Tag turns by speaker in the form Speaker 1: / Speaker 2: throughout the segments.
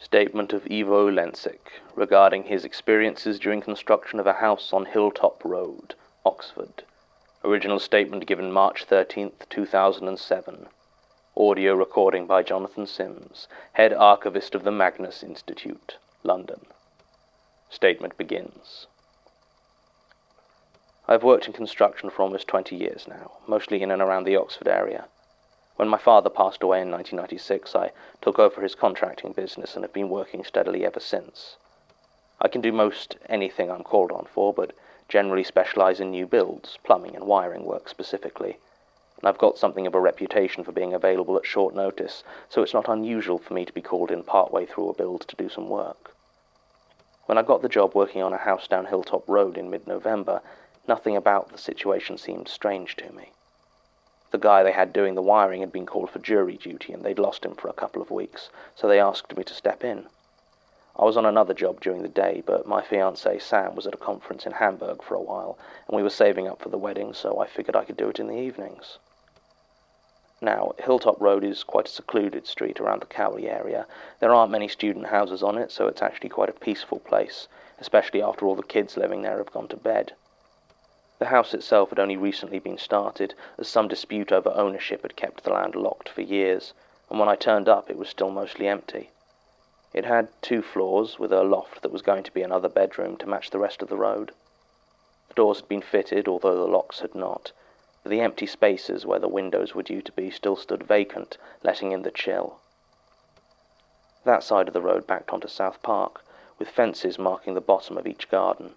Speaker 1: Statement of Ivo Lensik regarding his experiences during construction of a house on Hilltop Road, Oxford. Original statement given March 13th, 2007. Audio recording by Jonathan Sims, Head Archivist of the Magnus Institute, London. Statement begins. I've worked in construction for almost 20 years now, mostly in and around the Oxford area. When my father passed away in 1996, I took over his contracting business and have been working steadily ever since. I can do most anything I'm called on for, but generally specialize in new builds, plumbing and wiring work specifically. And I've got something of a reputation for being available at short notice, so it's not unusual for me to be called in partway through a build to do some work. When I got the job working on a house down Hilltop Road in mid-November, nothing about the situation seemed strange to me. The guy they had doing the wiring had been called for jury duty, and they'd lost him for a couple of weeks, so they asked me to step in. I was on another job during the day, but my fiancée Sam was at a conference in Hamburg for a while, and we were saving up for the wedding, so I figured I could do it in the evenings. Now, Hilltop Road is quite a secluded street around the Cowley area. There aren't many student houses on it, so it's actually quite a peaceful place, especially after all the kids living there have gone to bed. The house itself had only recently been started, as some dispute over ownership had kept the land locked for years, and when I turned up it was still mostly empty. It had 2 floors, with a loft that was going to be another bedroom to match the rest of the road. The doors had been fitted, although the locks had not, but the empty spaces where the windows were due to be still stood vacant, letting in the chill. That side of the road backed onto South Park, with fences marking the bottom of each garden.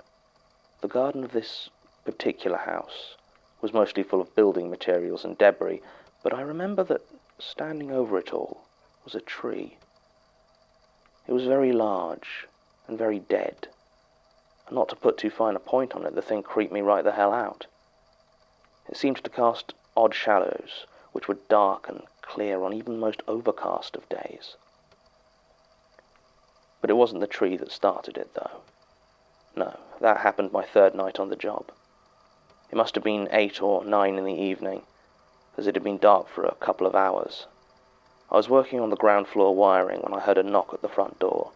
Speaker 1: The garden of this particular house was mostly full of building materials and debris, but I remember that standing over it all was a tree. It was very large and very dead, and not to put too fine a point on it, the thing creeped me right the hell out. It seemed to cast odd shadows, which were dark and clear on even the most overcast of days. But it wasn't the tree that started it, though. No, that happened my 3rd night on the job. It must have been 8 or 9 in the evening, as it had been dark for a couple of hours. I was working on the ground floor wiring when I heard a knock at the front door.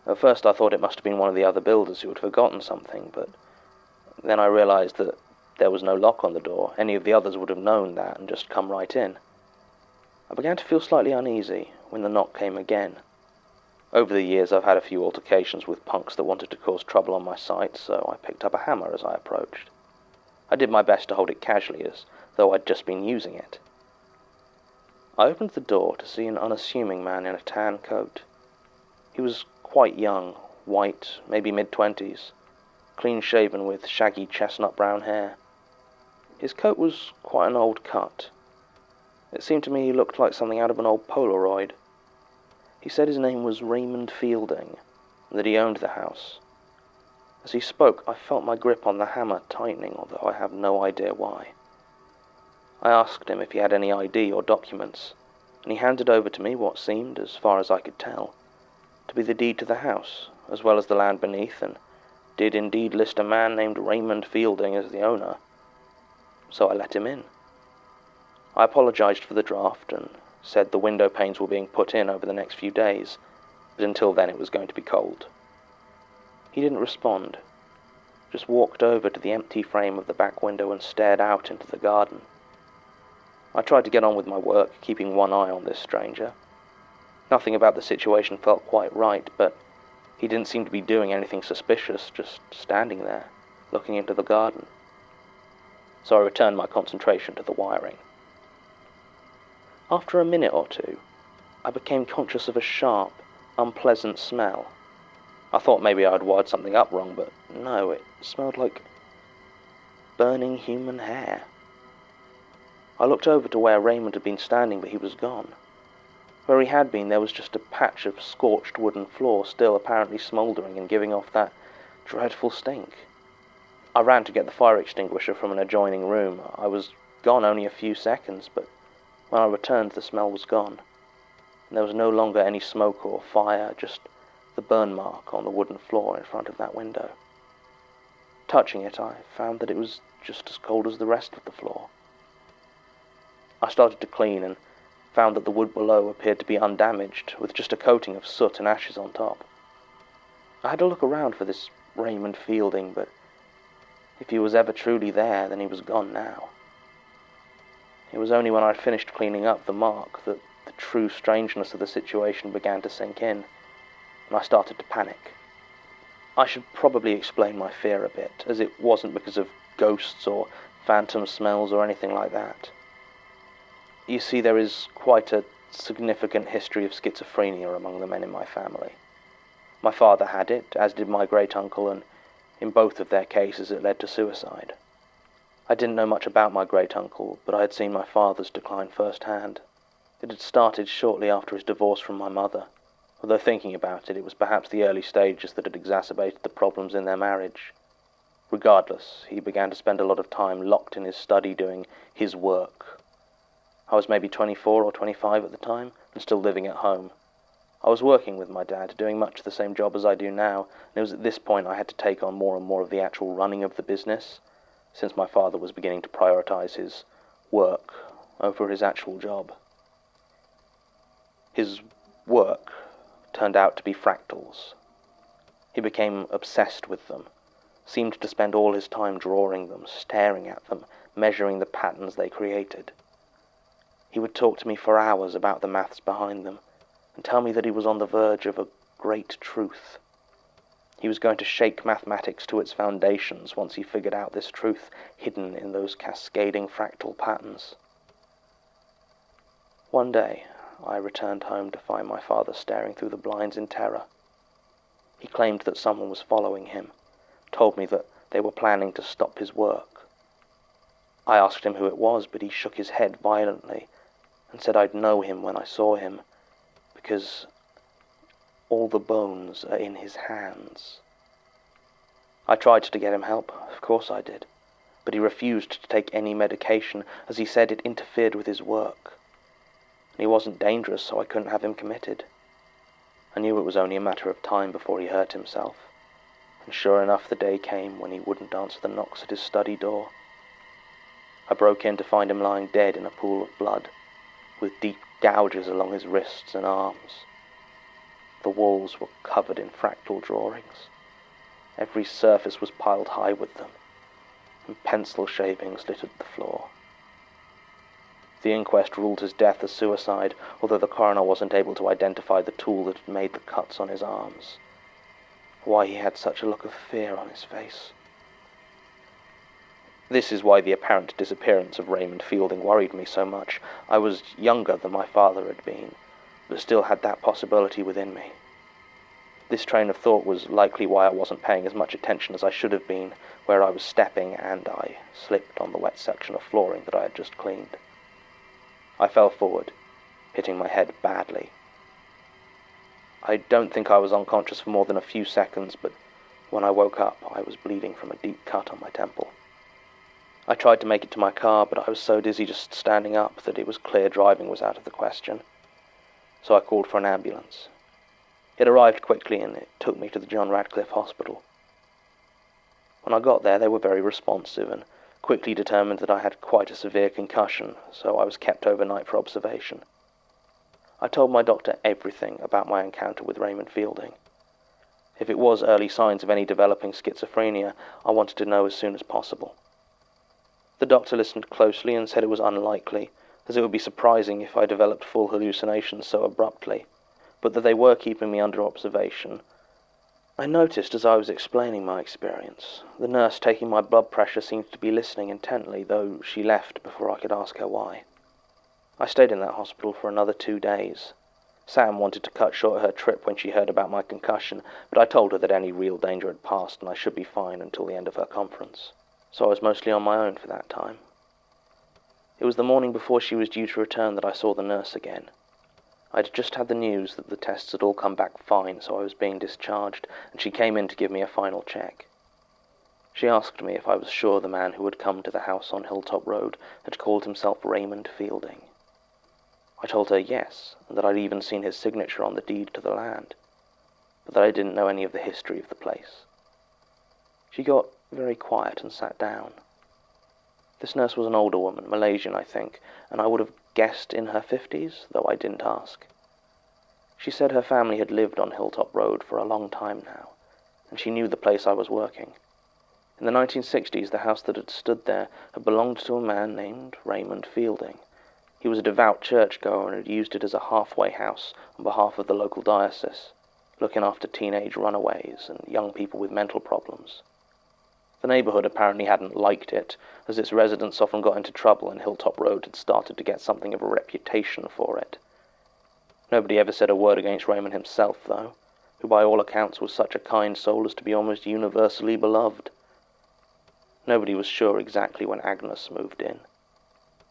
Speaker 1: At first I thought it must have been one of the other builders who had forgotten something, but then I realized that there was no lock on the door. Any of the others would have known that and just come right in. I began to feel slightly uneasy when the knock came again. Over the years I've had a few altercations with punks that wanted to cause trouble on my site, so I picked up a hammer as I approached. I did my best to hold it casually, as though I'd just been using it. I opened the door to see an unassuming man in a tan coat. He was quite young, white, maybe mid-20s, clean-shaven with shaggy chestnut-brown hair. His coat was quite an old cut. It seemed to me he looked like something out of an old Polaroid. He said his name was Raymond Fielding, and that he owned the house. As he spoke, I felt my grip on the hammer tightening, although I have no idea why. I asked him if he had any ID or documents, and he handed over to me what seemed, as far as I could tell, to be the deed to the house, as well as the land beneath, and did indeed list a man named Raymond Fielding as the owner. So I let him in. I apologized for the draft, and said the window panes were being put in over the next few days, but until then it was going to be cold. He didn't respond, just walked over to the empty frame of the back window and stared out into the garden. I tried to get on with my work, keeping one eye on this stranger. Nothing about the situation felt quite right, but he didn't seem to be doing anything suspicious, just standing there, looking into the garden. So I returned my concentration to the wiring. After a minute or two, I became conscious of a sharp, unpleasant smell. I thought maybe I had wired something up wrong, but no, it smelled like burning human hair. I looked over to where Raymond had been standing, but he was gone. Where he had been, there was just a patch of scorched wooden floor, still apparently smouldering and giving off that dreadful stink. I ran to get the fire extinguisher from an adjoining room. I was gone only a few seconds, but when I returned, the smell was gone. And there was no longer any smoke or fire, just the burn mark on the wooden floor in front of that window. Touching it, I found that it was just as cold as the rest of the floor. I started to clean and found that the wood below appeared to be undamaged, with just a coating of soot and ashes on top. I had to look around for this Raymond Fielding, but if he was ever truly there, then he was gone now. It was only when I'd finished cleaning up the mark that the true strangeness of the situation began to sink in, and I started to panic. I should probably explain my fear a bit, as it wasn't because of ghosts or phantom smells or anything like that. You see, there is quite a significant history of schizophrenia among the men in my family. My father had it, as did my great-uncle, and in both of their cases it led to suicide. I didn't know much about my great-uncle, but I had seen my father's decline firsthand. It had started shortly after his divorce from my mother, although thinking about it, it was perhaps the early stages that had exacerbated the problems in their marriage. Regardless, he began to spend a lot of time locked in his study doing his work. I was maybe 24 or 25 at the time, and still living at home. I was working with my dad, doing much the same job as I do now, and it was at this point I had to take on more and more of the actual running of the business, since my father was beginning to prioritize his work over his actual job. His work turned out to be fractals. He became obsessed with them, seemed to spend all his time drawing them, staring at them, measuring the patterns they created. He would talk to me for hours about the maths behind them, and tell me that he was on the verge of a great truth. He was going to shake mathematics to its foundations once he figured out this truth hidden in those cascading fractal patterns. One day, I returned home to find my father staring through the blinds in terror. He claimed that someone was following him, told me that they were planning to stop his work. I asked him who it was, but he shook his head violently and said I'd know him when I saw him, because all the bones are in his hands. I tried to get him help, of course I did, but he refused to take any medication, as he said it interfered with his work. And he wasn't dangerous, so I couldn't have him committed. I knew it was only a matter of time before he hurt himself, and sure enough the day came when he wouldn't answer the knocks at his study door. I broke in to find him lying dead in a pool of blood, with deep gouges along his wrists and arms. The walls were covered in fractal drawings. Every surface was piled high with them, and pencil shavings littered the floor. The inquest ruled his death as suicide, although the coroner wasn't able to identify the tool that had made the cuts on his arms. Why he had such a look of fear on his face. This is why the apparent disappearance of Raymond Fielding worried me so much. I was younger than my father had been, but still had that possibility within me. This train of thought was likely why I wasn't paying as much attention as I should have been, where I was stepping and I slipped on the wet section of flooring that I had just cleaned. I fell forward, hitting my head badly. I don't think I was unconscious for more than a few seconds, but when I woke up, I was bleeding from a deep cut on my temple. I tried to make it to my car, but I was so dizzy just standing up that it was clear driving was out of the question. So I called for an ambulance. It arrived quickly and it took me to the John Radcliffe Hospital. When I got there, they were very responsive and quickly determined that I had quite a severe concussion, so I was kept overnight for observation. I told my doctor everything about my encounter with Raymond Fielding. If it was early signs of any developing schizophrenia, I wanted to know as soon as possible. The doctor listened closely and said it was unlikely, as it would be surprising if I developed full hallucinations so abruptly, but that they were keeping me under observation. I noticed as I was explaining my experience, the nurse taking my blood pressure seemed to be listening intently, though she left before I could ask her why. I stayed in that hospital for another 2 days. Sam wanted to cut short her trip when she heard about my concussion, but I told her that any real danger had passed and I should be fine until the end of her conference. So I was mostly on my own for that time. It was the morning before she was due to return that I saw the nurse again. I'd just had the news that the tests had all come back fine, so I was being discharged, and she came in to give me a final check. She asked me if I was sure the man who had come to the house on Hilltop Road had called himself Raymond Fielding. I told her yes, and that I'd even seen his signature on the deed to the land, but that I didn't know any of the history of the place. She got very quiet and sat down. This nurse was an older woman, Malaysian, I think, and I would have guessed in her 50s, though I didn't ask. She said her family had lived on Hilltop Road for a long time now, and she knew the place I was working. In the 1960s, the house that had stood there had belonged to a man named Raymond Fielding. He was a devout churchgoer and had used it as a halfway house on behalf of the local diocese, looking after teenage runaways and young people with mental problems. The neighborhood apparently hadn't liked it, as its residents often got into trouble and Hilltop Road had started to get something of a reputation for it. Nobody ever said a word against Raymond himself, though, who by all accounts was such a kind soul as to be almost universally beloved. Nobody was sure exactly when Agnes moved in.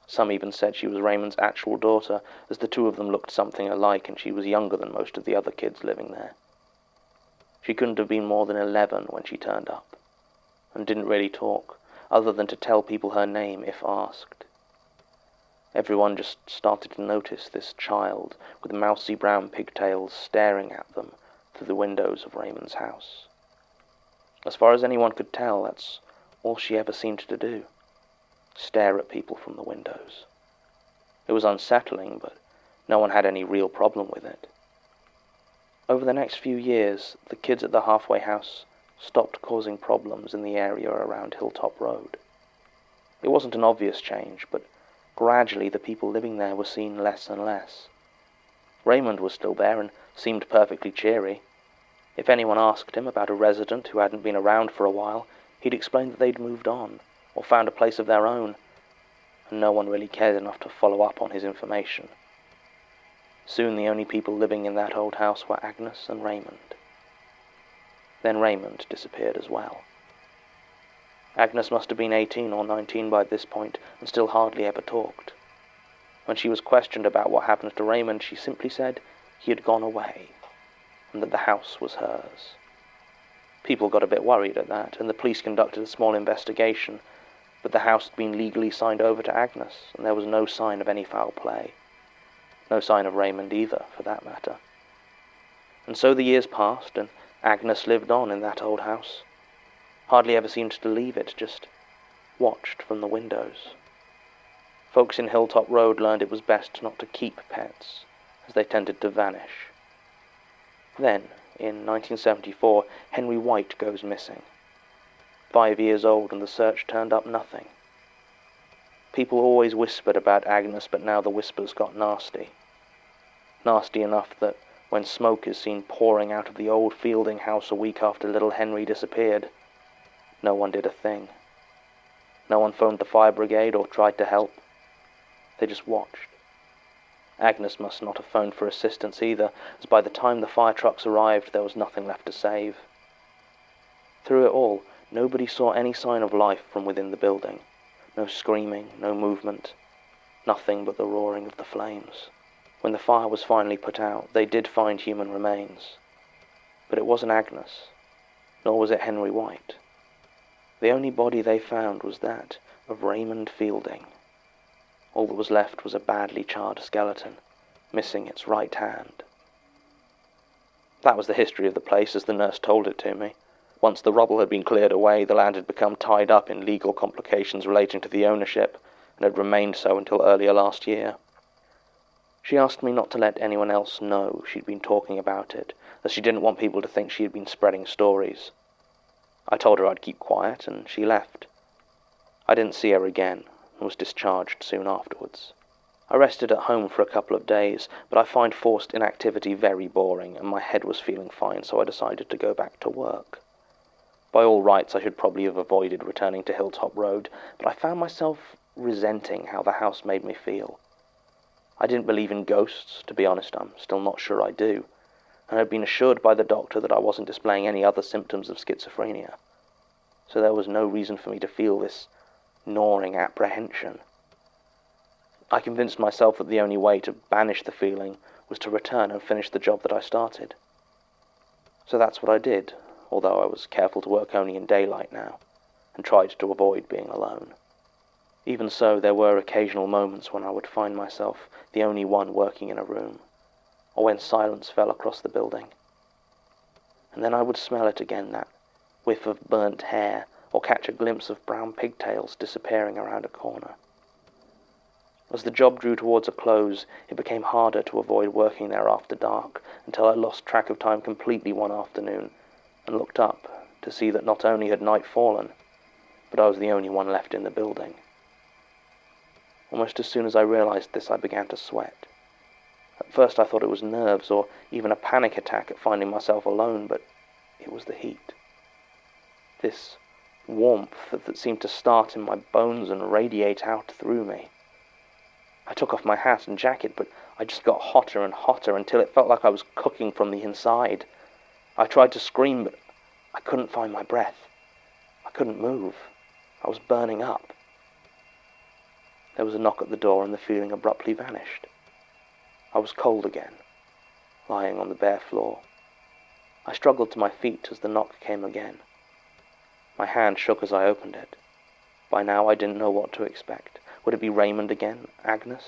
Speaker 1: Some even said she was Raymond's actual daughter, as the two of them looked something alike and she was younger than most of the other kids living there. She couldn't have been more than 11 when she turned up, and didn't really talk, other than to tell people her name if asked. Everyone just started to notice this child with mousy brown pigtails staring at them through the windows of Raymond's house. As far as anyone could tell, that's all she ever seemed to do. Stare at people from the windows. It was unsettling, but no one had any real problem with it. Over the next few years, the kids at the halfway house stopped causing problems in the area around Hilltop Road. It wasn't an obvious change, but gradually the people living there were seen less and less. Raymond was still there and seemed perfectly cheery. If anyone asked him about a resident who hadn't been around for a while, he'd explain that they'd moved on, or found a place of their own, and no one really cared enough to follow up on his information. Soon the only people living in that old house were Agnes and Raymond. Then Raymond disappeared as well. Agnes must have been 18 or 19 by this point, and still hardly ever talked. When she was questioned about what happened to Raymond, she simply said he had gone away, and that the house was hers. People got a bit worried at that, and the police conducted a small investigation, but the house had been legally signed over to Agnes, and there was no sign of any foul play. No sign of Raymond either, for that matter. And so the years passed, and Agnes lived on in that old house. Hardly ever seemed to leave it, just watched from the windows. Folks in Hilltop Road learned it was best not to keep pets, as they tended to vanish. Then, in 1974, Henry White goes missing. 5 years old, and the search turned up nothing. People always whispered about Agnes, but now the whispers got nasty. Nasty enough that when smoke is seen pouring out of the old Fielding house a week after little Henry disappeared, no one did a thing. No one phoned the fire brigade or tried to help. They just watched. Agnes must not have phoned for assistance either, as by the time the fire trucks arrived, there was nothing left to save. Through it all, nobody saw any sign of life from within the building. No screaming, no movement, nothing but the roaring of the flames. When the fire was finally put out, they did find human remains. But it wasn't Agnes, nor was it Henry White. The only body they found was that of Raymond Fielding. All that was left was a badly charred skeleton, missing its right hand. That was the history of the place as the nurse told it to me. Once the rubble had been cleared away, the land had become tied up in legal complications relating to the ownership, and had remained so until earlier last year. She asked me not to let anyone else know she'd been talking about it, as she didn't want people to think she had been spreading stories. I told her I'd keep quiet, and she left. I didn't see her again, and was discharged soon afterwards. I rested at home for a couple of days, but I find forced inactivity very boring, and my head was feeling fine, so I decided to go back to work. By all rights, I should probably have avoided returning to Hilltop Road, but I found myself resenting how the house made me feel. I didn't believe in ghosts, to be honest. I'm still not sure I do, and had been assured by the doctor that I wasn't displaying any other symptoms of schizophrenia. So there was no reason for me to feel this gnawing apprehension. I convinced myself that the only way to banish the feeling was to return and finish the job that I started. So that's what I did, although I was careful to work only in daylight now, and tried to avoid being alone. Even so, there were occasional moments when I would find myself the only one working in a room, or when silence fell across the building. And then I would smell it again, that whiff of burnt hair, or catch a glimpse of brown pigtails disappearing around a corner. As the job drew towards a close, it became harder to avoid working there after dark, until I lost track of time completely one afternoon, and looked up to see that not only had night fallen, but I was the only one left in the building. Almost as soon as I realized this, I began to sweat. At first I thought it was nerves, or even a panic attack at finding myself alone, but it was the heat. This warmth that seemed to start in my bones and radiate out through me. I took off my hat and jacket, but I just got hotter and hotter until it felt like I was cooking from the inside. I tried to scream, but I couldn't find my breath. I couldn't move. I was burning up. There was a knock at the door and the feeling abruptly vanished. I was cold again, lying on the bare floor. I struggled to my feet as the knock came again. My hand shook as I opened it. By now I didn't know what to expect. Would it be Raymond again, Agnes,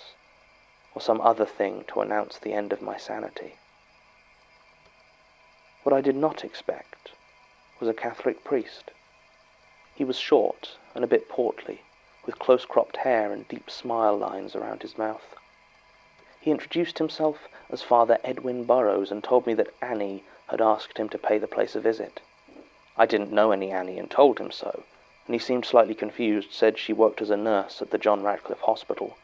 Speaker 1: or some other thing to announce the end of my sanity? What I did not expect was a Catholic priest. He was short and a bit portly, with close-cropped hair and deep smile lines around his mouth. He introduced himself as Father Edwin Burrows and told me that Annie had asked him to pay the place a visit. I didn't know any Annie and told him so, and he seemed slightly confused, said she worked as a nurse at the John Radcliffe Hospital.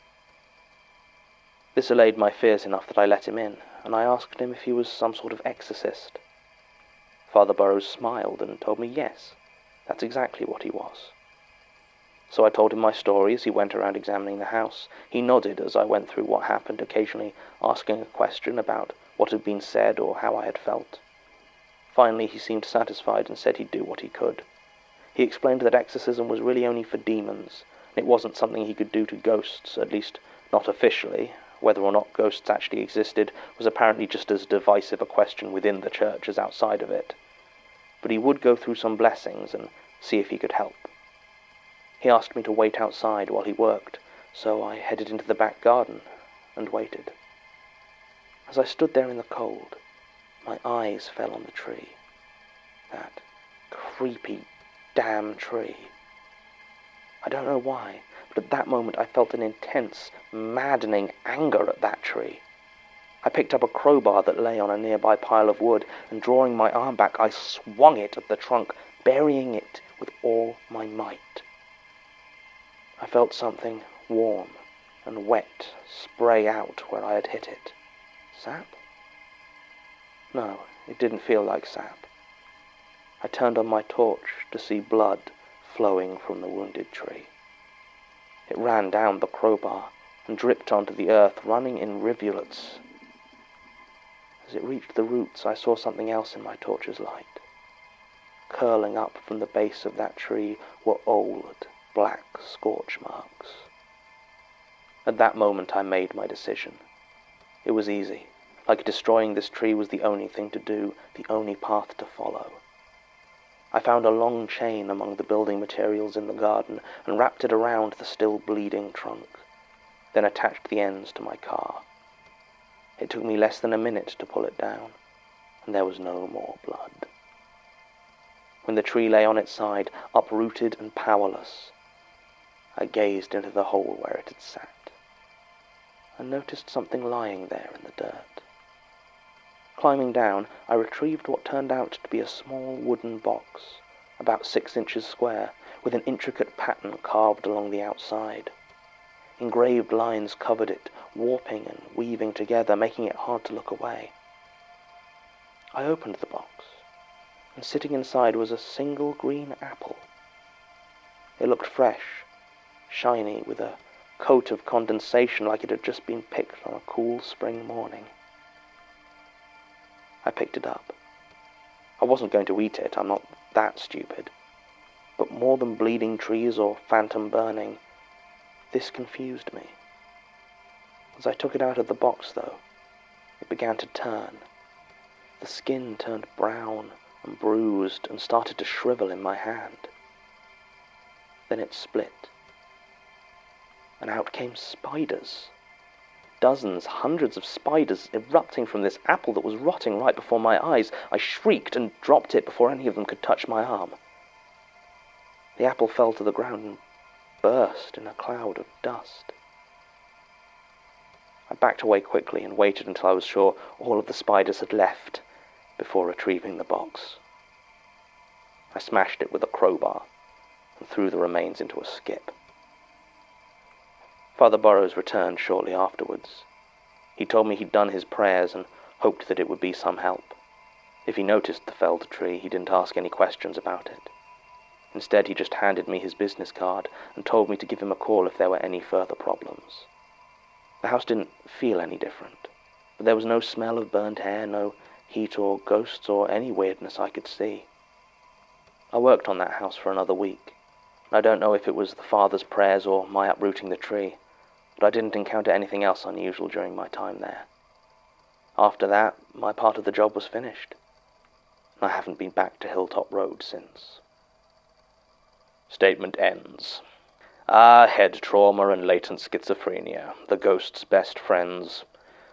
Speaker 1: This allayed my fears enough that I let him in, and I asked him if he was some sort of exorcist. Father Burrows smiled and told me yes, that's exactly what he was. So I told him my story as he went around examining the house. He nodded as I went through what happened, occasionally asking a question about what had been said or how I had felt. Finally, he seemed satisfied and said he'd do what he could. He explained that exorcism was really only for demons, and it wasn't something he could do to ghosts, at least not officially. Whether or not ghosts actually existed was apparently just as divisive a question within the church as outside of it. But he would go through some blessings and see if he could help. He asked me to wait outside while he worked, so I headed into the back garden and waited. As I stood there in the cold, my eyes fell on the tree. That creepy damn tree. I don't know why, but at that moment I felt an intense, maddening anger at that tree. I picked up a crowbar that lay on a nearby pile of wood, and drawing my arm back, I swung it at the trunk, burying it with all my might. I felt something warm and wet spray out where I had hit it. Sap? No, it didn't feel like sap. I turned on my torch to see blood flowing from the wounded tree. It ran down the crowbar and dripped onto the earth, running in rivulets. As it reached the roots, I saw something else in my torch's light. Curling up from the base of that tree were old, black scorch marks. At that moment I made my decision. It was easy. Like destroying this tree was the only thing to do, the only path to follow. I found a long chain among the building materials in the garden and wrapped it around the still bleeding trunk, then attached the ends to my car. It took me less than a minute to pull it down, and there was no more blood. When the tree lay on its side, uprooted and powerless, I gazed into the hole where it had sat, and noticed something lying there in the dirt. Climbing down, I retrieved what turned out to be a small wooden box, about 6 inches square, with an intricate pattern carved along the outside. Engraved lines covered it, warping and weaving together, making it hard to look away. I opened the box, and sitting inside was a single green apple. It looked fresh, shiny, with a coat of condensation like it had just been picked on a cool spring morning. I picked it up. I wasn't going to eat it, I'm not that stupid. But more than bleeding trees or phantom burning, this confused me. As I took it out of the box, though, it began to turn. The skin turned brown and bruised and started to shrivel in my hand. Then it split, and out came spiders. Dozens, hundreds of spiders erupting from this apple that was rotting right before my eyes. I shrieked and dropped it before any of them could touch my arm. The apple fell to the ground and burst in a cloud of dust. I backed away quickly and waited until I was sure all of the spiders had left before retrieving the box. I smashed it with a crowbar and threw the remains into a skip. Father Burrows returned shortly afterwards. He told me he'd done his prayers and hoped that it would be some help. If he noticed the felled tree, he didn't ask any questions about it. Instead, he just handed me his business card and told me to give him a call if there were any further problems. The house didn't feel any different, but there was no smell of burnt hair, no heat or ghosts or any weirdness I could see. I worked on that house for another week, and I don't know if it was the father's prayers or my uprooting the tree, but I didn't encounter anything else unusual during my time there. After that, my part of the job was finished. I haven't been back to Hilltop Road since. Statement ends. Head trauma and latent schizophrenia, the ghost's best friends.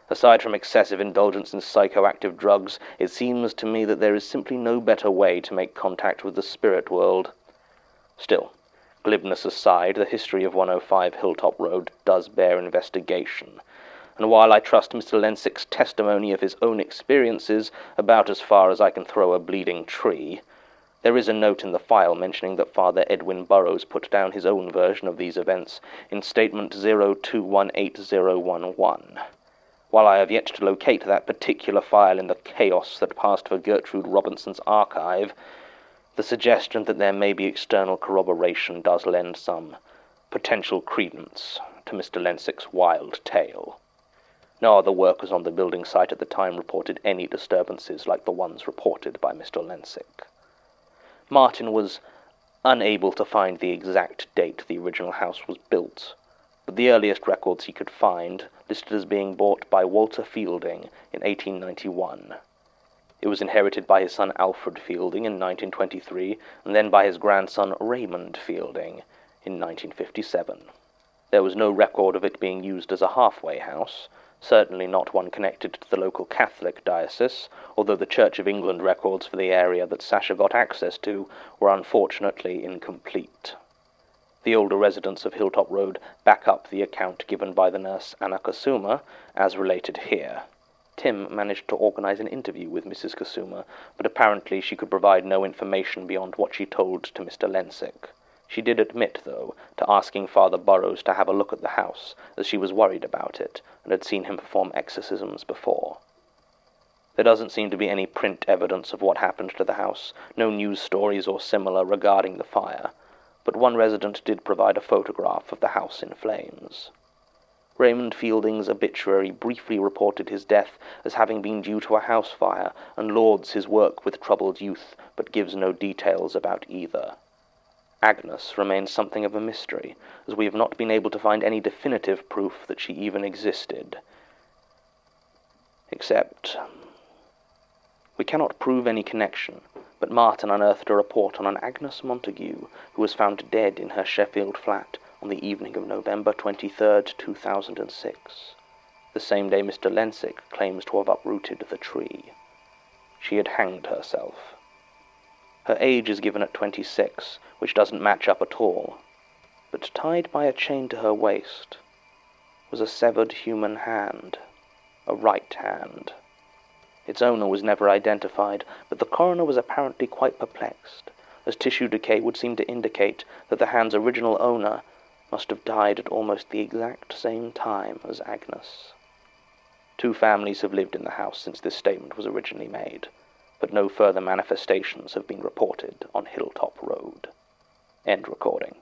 Speaker 1: Aside from excessive indulgence in psychoactive drugs, it seems to me that there is simply no better way to make contact with the spirit world. Still, glibness aside, the history of 105 Hilltop Road does bear investigation, and while I trust Mr. Lensik's testimony of his own experiences about as far as I can throw a bleeding tree, there is a note in the file mentioning that Father Edwin Burrows put down his own version of these events in Statement 02180111. While I have yet to locate that particular file in the chaos that passed for Gertrude Robinson's archive, the suggestion that there may be external corroboration does lend some potential credence to Mr. Lensik's wild tale. No other workers on the building site at the time reported any disturbances like the ones reported by Mr. Lensik. Martin was unable to find the exact date the original house was built, but the earliest records he could find listed as being bought by Walter Fielding in 1891. It was inherited by his son Alfred Fielding in 1923, and then by his grandson Raymond Fielding in 1957. There was no record of it being used as a halfway house, certainly not one connected to the local Catholic diocese, although the Church of England records for the area that Sasha got access to were unfortunately incomplete. The older residents of Hilltop Road back up the account given by the nurse Anna Kasuma, as related here. Tim managed to organize an interview with Mrs. Kasuma, but apparently she could provide no information beyond what she told to Mr. Lensik. She did admit, though, to asking Father Burrows to have a look at the house, as she was worried about it, and had seen him perform exorcisms before. There doesn't seem to be any print evidence of what happened to the house, no news stories or similar regarding the fire, but one resident did provide a photograph of the house in flames. Raymond Fielding's obituary briefly reported his death as having been due to a house fire, and lauds his work with troubled youth, but gives no details about either. Agnes remains something of a mystery, as we have not been able to find any definitive proof that she even existed. Except, we cannot prove any connection, but Martin unearthed a report on an Agnes Montague, who was found dead in her Sheffield flat on the evening of November 23rd, 2006, the same day Mr. Lensik claims to have uprooted the tree. She had hanged herself. Her age is given at 26, which doesn't match up at all, but tied by a chain to her waist was a severed human hand, a right hand. Its owner was never identified, but the coroner was apparently quite perplexed, as tissue decay would seem to indicate that the hand's original owner must have died at almost the exact same time as Agnes. 2 families have lived in the house since this statement was originally made, but no further manifestations have been reported on Hilltop Road. End recording.